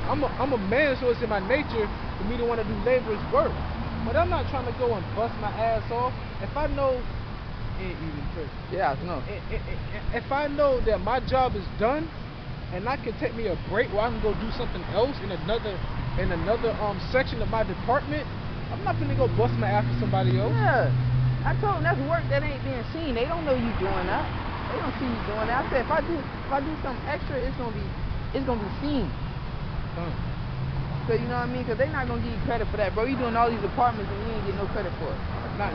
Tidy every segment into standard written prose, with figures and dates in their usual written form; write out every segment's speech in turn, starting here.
I'm a man, so it's in my nature for me to want to do laborer's work. But I'm not trying to go and bust my ass off. If I know, yeah, no. If I know that my job is done, and I can take me a break where I can go do something else in another section of my department, I'm not gonna go bust my ass for somebody else. Yeah, I told them that's work that ain't being seen. They don't know you doing that. They don't see you doing that. I said if I do something extra, it's gonna be seen. So you know what I mean? Because they're not gonna give you credit for that, bro. You doing all these apartments and you ain't getting no credit for it.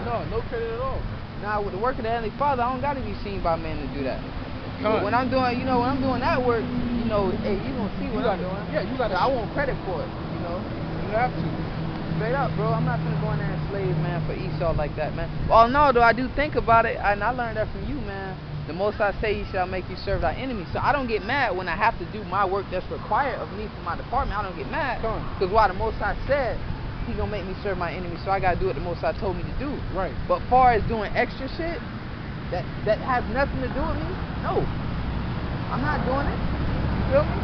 No credit at all. Now with the work of the Heavenly Father, I don't gotta be seen by men to do that. When I'm doing, when I'm doing that work, hey, you gonna see what I'm doing. Yeah, you gotta. I want credit for it. You have to. Straight up, bro. I'm not gonna go in there and slave, man, for Esau like that, man. Well, no, though I do think about it, and I learned that from you, man. The Most High say He shall make you serve thy enemy. So I don't get mad when I have to do my work that's required of me for my department. I don't get mad because why the Most High said He gonna make me serve my enemy, so I gotta do what the Most High told me to do. Right. But far as doing extra shit that has nothing to do with me, no, I'm not doing it. You feel me?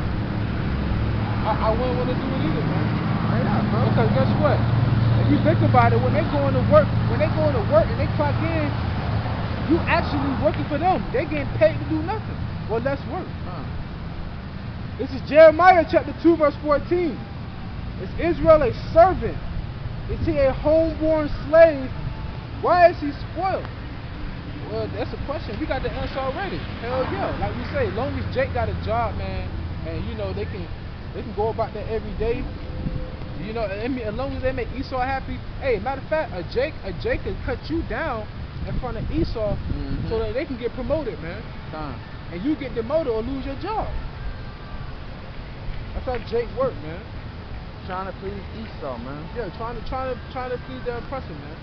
I wouldn't want to do it either, man. Straight up, bro. Because guess what? If you think about it, when they go into work and they clock in, you actually working for them. They getting paid to do nothing. Well, let's work. This is Jeremiah chapter 2, verse 14. Is Israel a servant? Is he a homeborn slave? Why is he spoiled? Well, that's a question. We got the answer already. Hell yeah. Like we say, as long as Jake got a job, man, and they can go about that every day. I mean, as long as they make Esau happy. Hey, matter of fact, a Jake can cut you down in front of Esau so that they can get promoted, man. And you get demoted or lose your job. That's how Jake work, man. Trying to please Esau, man. Yeah, trying to please the oppressor, man.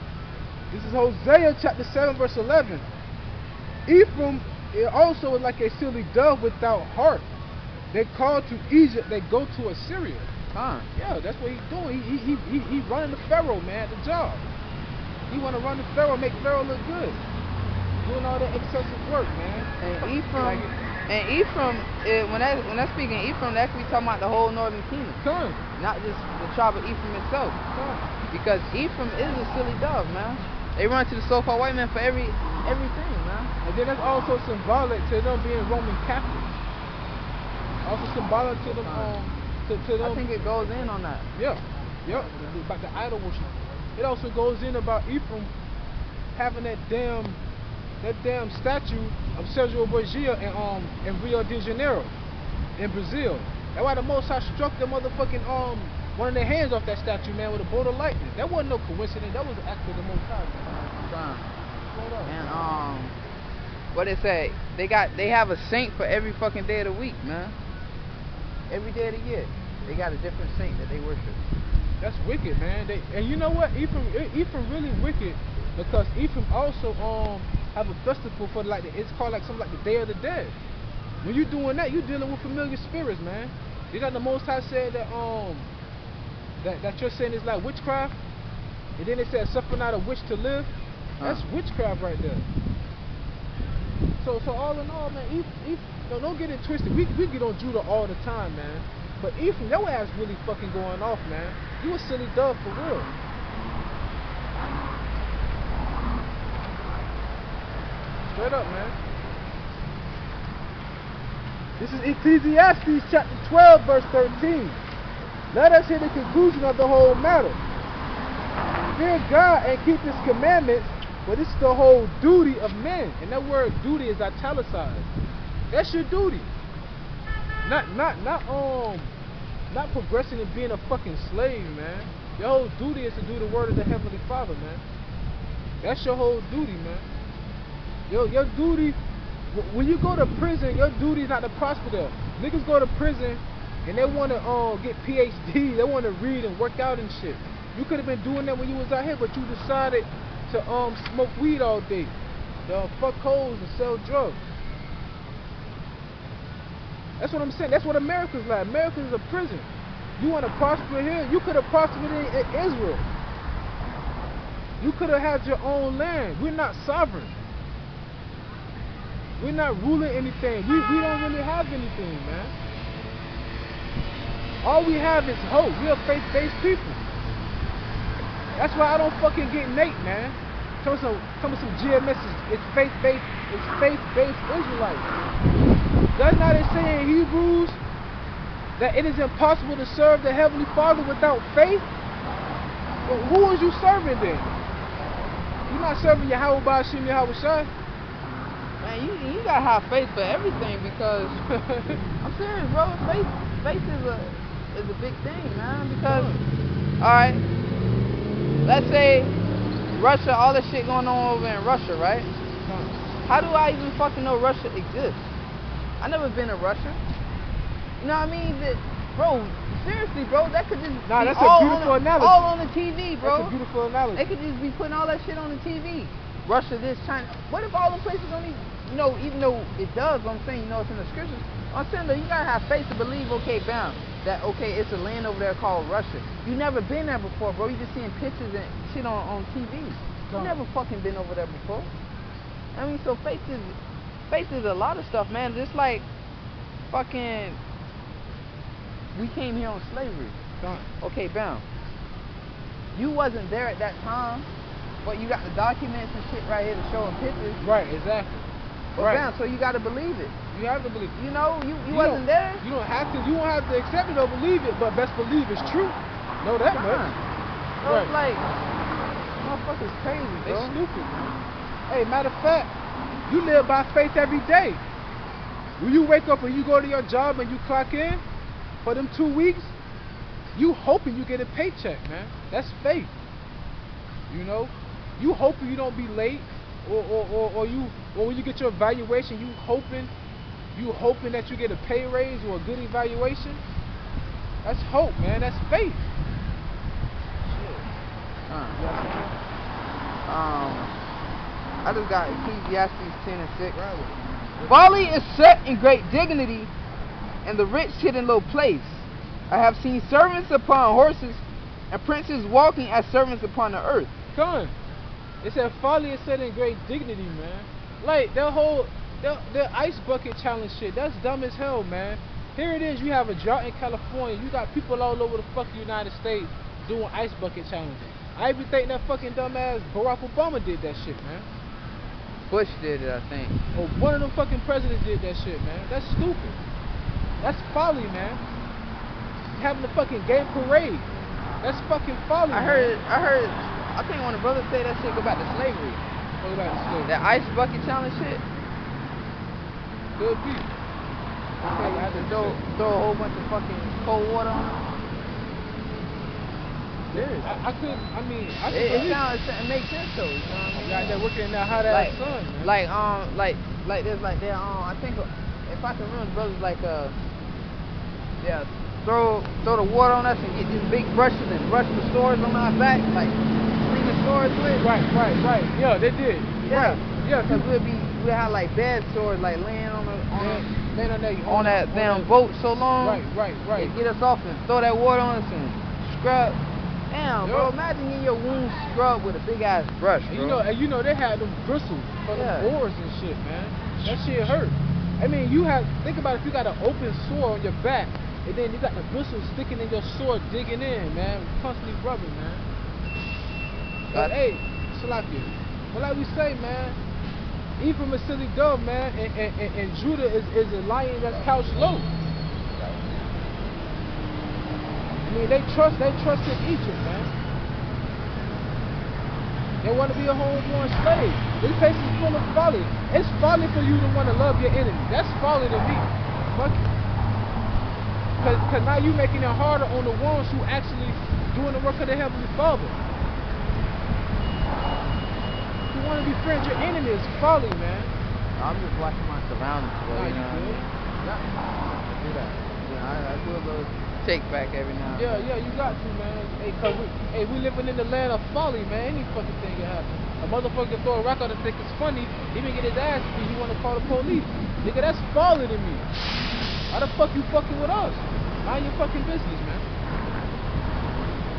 This is Hosea chapter 7, verse 11. Ephraim also is like a silly dove without heart. They call to Egypt, they go to Assyria. Yeah, that's what he's doing. He running the Pharaoh, man, the job. He want to run the Pharaoh, make Pharaoh look good. Doing all that excessive work, man. And Ephraim, when I speaking Ephraim, that's we talking about the whole northern kingdom. Not just the tribe of Ephraim itself. Because Ephraim is a silly dove, man. They run to the so-called white man for everything, man. And then that's also symbolic to them being Roman Catholics. Also symbolic to them, to them. I think it goes in on that. Yeah. About the idol worship. It also goes in about Ephraim having that damn statue of Sergio Borgia in Rio de Janeiro, in Brazil. That's why the Most High struck the motherfucking one of their hands off that statue, man, with a bolt of lightning. That wasn't no coincidence. That was an act of the Most High. And what they say? They have a saint for every fucking day of the week, man. Every day of the year, they got a different saint that they worship. That's wicked, man. And you know what? Ephraim really wicked because Ephraim also have a festival for it's called something like the Day of the Dead. When you doing that, you dealing with familiar spirits, man. You know the Most High said that your sin is like witchcraft, and then it said suffer not a witch to live. That's witchcraft right there. So all in all, man, don't get it twisted. We get on Judah all the time, man. But Ephraim, your ass really fucking going off, man. You a silly dove for real. Straight up, man. This is Ecclesiastes chapter 12, verse 13. Let us hear the conclusion of the whole matter. Fear God and keep His commandments, for this is the whole duty of men. And that word duty is italicized. That's your duty. Not progressing and being a fucking slave, man. Your whole duty is to do the word of the Heavenly Father, man. That's your whole duty, man. Your duty, when you go to prison, your duty is not to prosper there. Niggas go to prison and they want to get PhD, they want to read and work out and shit. You could have been doing that when you was out here, but you decided to smoke weed all day, fuck hoes and sell drugs. That's what I'm saying. That's what America's like. America is a prison. You want to prosper here? You could have prospered in Israel. You could have had your own land. We're not sovereign. We're not ruling anything. We don't really have anything, man. All we have is hope. We're faith-based people. That's why I don't fucking get Nate, man. Tell me some GMS. It's faith-based. It's faith-based Israelites. Does not it say in Hebrews that it is impossible to serve the Heavenly Father without faith? Well, who is you serving then? You're not serving Yahweh Ba'ashim Yahweh Shai. Man, you gotta have faith for everything because I'm serious, bro. Faith is a big thing, man. Because all right, let's say Russia, all this shit going on over in Russia, right? How do I even fucking know Russia exists? I never been to Russia. You know what I mean? Bro, seriously, bro, that could just be that's all, a beautiful analogy. All on the TV, bro. That's a beautiful analogy. They could just be putting all that shit on the TV. Russia, this, China. What if all the places don't even, you know, even though it does, I'm saying, you know, it's in the scriptures. I'm saying, though, you gotta have faith to believe, okay, bound, that, okay, it's a land over there called Russia. You never been there before, bro. You just seeing pictures and shit on TV. You never fucking been over there before. I mean, so faith is a lot of stuff, man. Just like fucking, we came here on slavery. Okay, bound. You wasn't there at that time, but you got the documents and shit right here to show them pictures. Right, exactly. But bound, so you gotta believe it. You have to believe it. You know, you wasn't there. You don't have to. You don't have to accept it or believe it, but best believe it's true. Know that much. So it's like, motherfuckers crazy, bro. They stupid. Hey, matter of fact, you live by faith every day. When you wake up and you go to your job and you clock in for them 2 weeks, you hoping you get a paycheck, man. That's faith. You know, you hoping you don't be late, or when you get your evaluation, you hoping that you get a pay raise or a good evaluation. That's hope, man. That's faith. I just got Ecclesiastes 10 and 6. Folly is set in great dignity, and the rich sit in low place. I have seen servants upon horses, and princes walking as servants upon the earth. Come on. It said folly is set in great dignity, man. Like their ice bucket challenge shit. That's dumb as hell, man. Here it is. You have a drought in California. You got people all over the fucking United States doing ice bucket challenges. I even think that fucking dumbass Barack Obama did that shit, man. Bush did it, I think. Oh, one of them fucking presidents did that shit, man. That's stupid. That's folly, man. Having a fucking gay parade. That's fucking folly. I think one of the brothers say that shit go back to slavery. Go back to slavery. That ice bucket challenge shit. Good people. Okay, I had to throw a whole bunch of fucking cold water on them. Yeah. It makes sense though. You know what I mean? You're out there working in that hot ass sun, man. Like there's like that. I think if I can remember, brothers like throw the water on us and get these big brushes and brush the sores on our back, like clean the sores with. Right. Yeah, they did. Yeah. Right. Yeah, because we'll have like bad sores, like laying on that damn boat so long. Right. They get us off and throw that water on us and scrub. Damn, bro, imagine getting your wounds scrubbed with a big ass brush, bro. And you know they had them bristles for the boars and shit, man. That shit hurt. I mean, think about if you got an open sore on your back, and then you got the bristles sticking in your sword, digging in, man. Constantly rubbing, man. But hey, Salakia. But like we say, man, Ephraim is silly dove, man, and Judah is a lion that's couched low. I mean, they trusted Egypt, man. They want to be a homeborn slave. This place is full of folly. It's folly for you to want to love your enemy. That's folly to me. Fuck it. Because now you're making it harder on the ones who actually doing the work of the Heavenly Father. You want to befriend your enemy is folly, man. I'm just watching my surroundings, bro. No, you know good? Yeah. Do that. Yeah, I do a little take back every now and then. Yeah, you got to, man. Hey, cause we living in the land of folly, man. Any fucking thing can happen. A motherfucker throw a rock out and think it's funny. He even get his ass beat. You want to call the police? Nigga, that's folly to me. How the fuck you fucking with us? Mind your fucking business, man.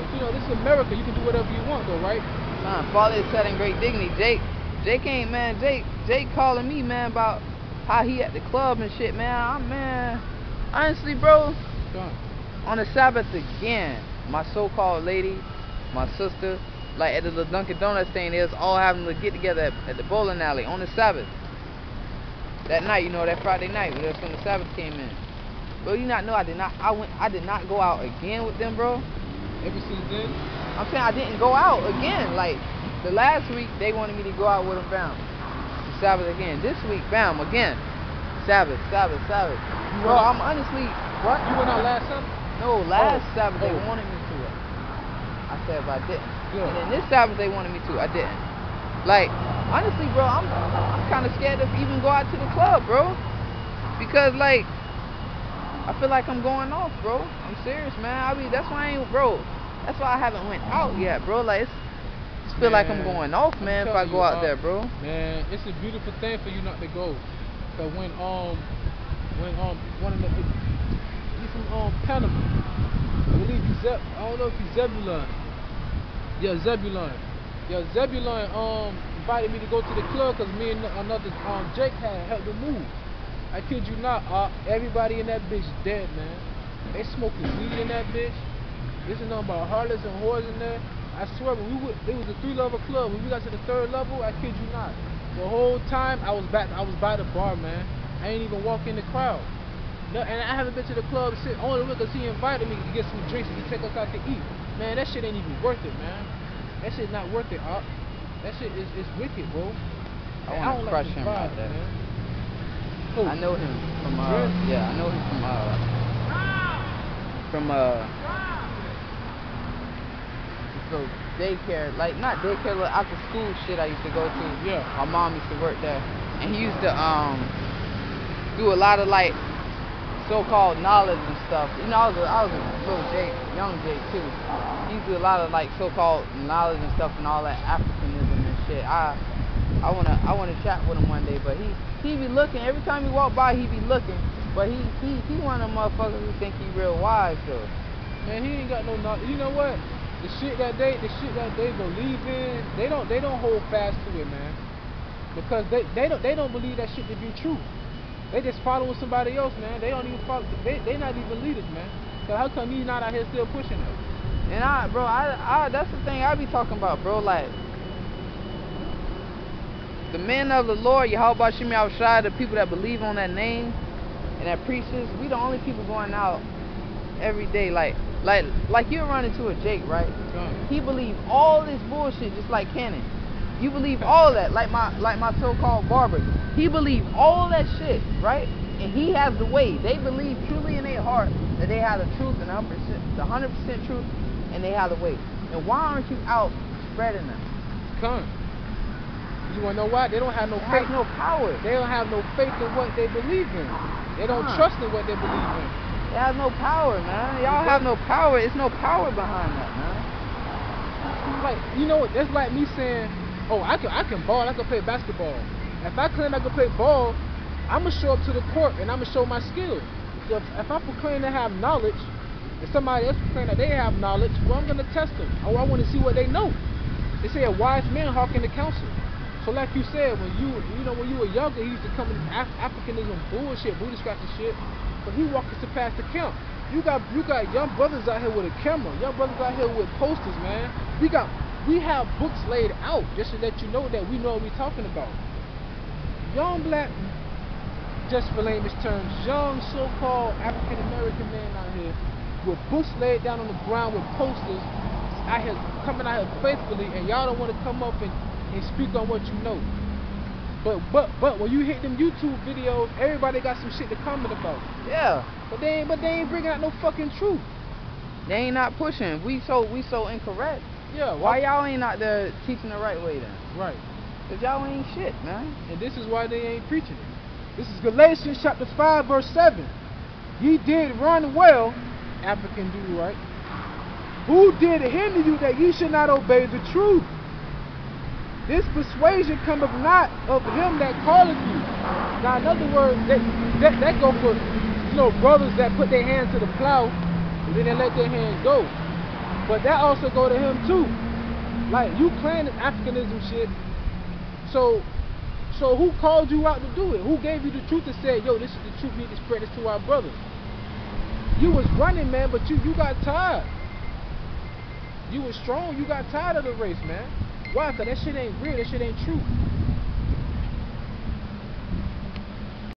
But you know, this is America. You can do whatever you want, though, right? Nah, folly is set in great dignity. Jake calling me, man, about how he at the club and shit, man. Honestly, bro. on the Sabbath again, my so-called lady, my sister, like at the little Dunkin' Donuts thing, they was all having to get together at the bowling alley on the Sabbath. That night, you know, that Friday night, that's when the Sabbath came in. Bro, you not know I did not go out again with them, bro. Ever since then? I'm saying I didn't go out again. Like the last week they wanted me to go out with them, bam. The Sabbath again. This week, bam, again. Sabbath. Bro, I'm honestly What? You went out last Sabbath? no, last Sabbath they wanted me to. I said, but I didn't. Yeah. And then this Sabbath they wanted me to. I didn't. Like, honestly, bro, I'm kind of scared to even go out to the club, bro. Because, like, I feel like I'm going off, bro. I'm serious, man. That's why I ain't, bro. That's why I haven't went out yet, bro. Like, it's feel like I'm going off, man, if I go out there, bro. Man, it's a beautiful thing for you not to go. Cause when one of the he's from Panama. I believe I don't know if he's Zebulon. Yeah, Zebulon. Invited me to go to the club because me and another Jake had helped him move. I kid you not, everybody in that bitch dead, man. They smoking weed in that bitch. This is nothing about harlots and whores in there. I swear, it was a 3-level club. When we got to the 3rd level, I kid you not, the whole time I was by the bar, man. I ain't even walk in the crowd. No, and I haven't been to the club since, only because he invited me to get some drinks and he take us out to eat. Man, that shit ain't even worth it, man. That shit not worth it, Op. That shit is wicked, bro. I want to crush him out there. Oh. I know him from yeah, I know him from so daycare, like not daycare, like after school shit I used to go to. Yeah. My mom used to work there, and he used to do a lot of like so-called knowledge and stuff. You know, I was a little Jake, young Jake too. He used to do a lot of like so-called knowledge and stuff and all that Africanism and shit. I wanna chat with him one day, but he be looking every time he walk by. He be looking, but he one of them motherfuckers who think he real wise though. Man, he ain't got no knowledge. You know what? The shit that they believe in, they don't hold fast to it, man. Because they don't believe that shit to be true. They just follow somebody else, man. They don't even follow. They not even leaders, man. So how come he's not out here still pushing it? And I that's the thing I be talking about, bro. Like the men of the Lord, Yahweh Shemi Awashai, the people that believe on that name and that preaches, we the only people going out every day. Like you run into a Jake, right? He believe all this bullshit just like Cannon. You believe all that, like my so-called barber. He believe all that shit, right? And he has the way. They believe truly in their heart that they have the truth and the 100% truth, and they have the way. And why aren't you out spreading them? Come. You wanna know why? They don't have no faith. Have no power. They don't have no faith in what they believe in. They don't trust in what they believe in. They have no power, man. Y'all have no power. It's no power behind that, man. Like, you know, that's like me saying, oh, I can ball, I can play basketball. If I claim I can play ball, I'm going to show up to the court and I'm going to show my skill. So if I proclaim to have knowledge, and somebody else proclaim that they have knowledge, well, I'm going to test them. I want to see what they know. They say a wise man hearken to counsel. So like you said, when you were younger, he used to come in Africanism bullshit, booty scratching shit, but he walking to pass the camp. You got young brothers out here with a camera, young brothers out here with posters, man. We have books laid out just to let you know that we know what we're talking about. Young black, just for layman's terms, young so-called African American man out here with books laid down on the ground with posters out here coming out here faithfully, and y'all don't want to come up and speak on what you know. But when you hit them YouTube videos, everybody got some shit to comment about. Yeah. But they ain't bringing out no fucking truth. They ain't not pushing. We so incorrect. Yeah. Why y'all ain't out there teaching the right way then? Right. Cause y'all ain't shit, man. And this is why they ain't preaching it. This is Galatians chapter 5 verse 7. Ye did run well, African dude, right? Who did hinder you that ye should not obey the truth? This persuasion cometh not of him that calleth you. Now, in other words, that go for, brothers that put their hands to the plow and then they let their hands go. But that also go to him too. Like, you claim this Africanism shit. So who called you out to do it? Who gave you the truth and said, yo, this is the truth, we need to spread this to our brothers? You was running, man, but you got tired. You was strong, you got tired of the race, man. Why? Cause that shit ain't real, that shit ain't true.